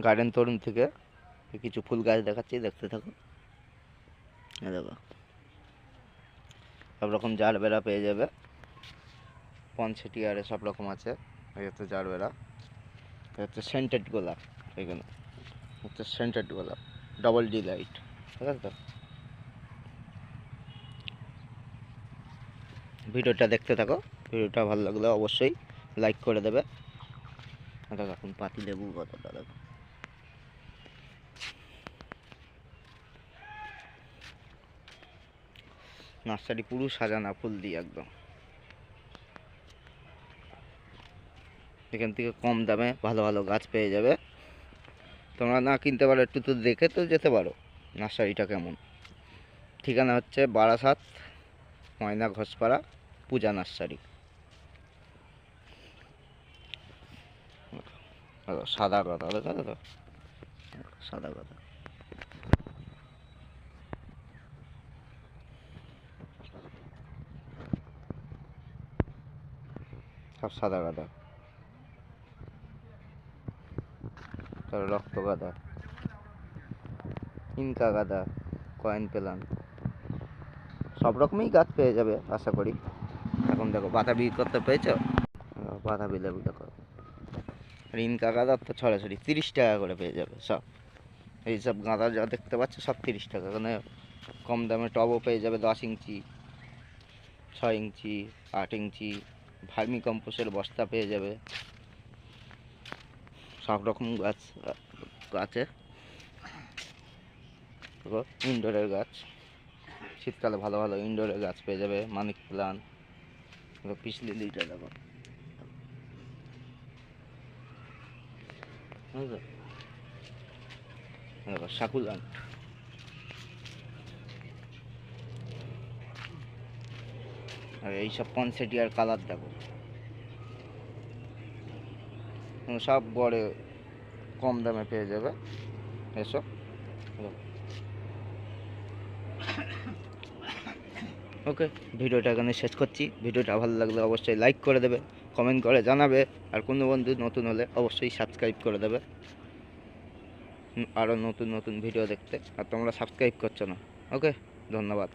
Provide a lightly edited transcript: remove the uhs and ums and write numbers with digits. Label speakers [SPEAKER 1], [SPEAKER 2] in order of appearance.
[SPEAKER 1] Garden তরুণ থেকে কিছু ফুল গাছ দেখাচ্ছি, দেখতে থাকো। দেখো সব রকম জারবেরা পেয়ে যাবে, পনসেটিয়ারে সব রকম আছে। এই হচ্ছে জারবেরা, এই হচ্ছে সেন্টেড গোলাপ, এখানে হচ্ছে সেন্টেড গোলাপ ডবল ডিলাইট, ঠিক আছে তো। ভিডিওটা দেখতে থাকো, ভিডিওটা ভালো লাগলে অবশ্যই লাইক করে দেবে। দেখো এখন পাতি লেবু কতটা, দেখো নার্সারি পুরো সাজানো ফুল দিয়ে একদম। এখান থেকে কম দামে ভালো ভালো গাছ পেয়ে যাবে। তোমরা না কিনতে পারো, একটু তো দেখে তো যেতে পারো নার্সারিটা কেমন। ঠিকানা হচ্ছে বারাসাত, ময়না ঘোষপাড়া, পূজা নার্সারি। সাদা গাঁদা, দেখো তো সাদা গাঁদা, সব সাদা গাঁদা। তারপর রক্ত গাঁদা, ইনকা গাঁদা, কয়েন পেলান, সব রকমই গাছ পেয়ে যাবে আশা করি। এখন দেখো বাতাবি করতে পেয়েছ, বাতাবি লেবু দেখো। আর ইনকা গাঁদার তো ছড়াছড়ি 30 টাকা করে পেয়ে যাবে সব। এইসব গাঁদা যা দেখতে পাচ্ছ সব 30 টাকা। এখানে কম দামে টবও পেয়ে যাবে, 10 ইঞ্চি, 6 ইঞ্চি, 8 ইঞ্চি। ভার্মি কম্পোস্টের বস্তা পেয়ে যাবে, সব রকম গাছ আছে। দেখো ইনডোরের গাছ, শীতকালে ভালো ভালো ইনডোরের গাছ পেয়ে যাবে। মানিক প্লান্ট, পিস লিলিটা দেখো, দেখো সাকুলান্ট। আর এইসব পনসেটিয়ার কালার দেখো, সব বড় কম দামে পেয়ে যাবে এসব। ওকে, ভিডিওটা এখানে শেষ করছি। ভিডিওটা ভালো লাগলে অবশ্যই লাইক করে দেবে, কমেন্ট করে জানাবে। আর কোনো বন্ধু নতুন হলে অবশ্যই সাবস্ক্রাইব করে দেবে আরও নতুন নতুন ভিডিও দেখতে। আর তোমরা সাবস্ক্রাইব করছো না, ওকে, ধন্যবাদ।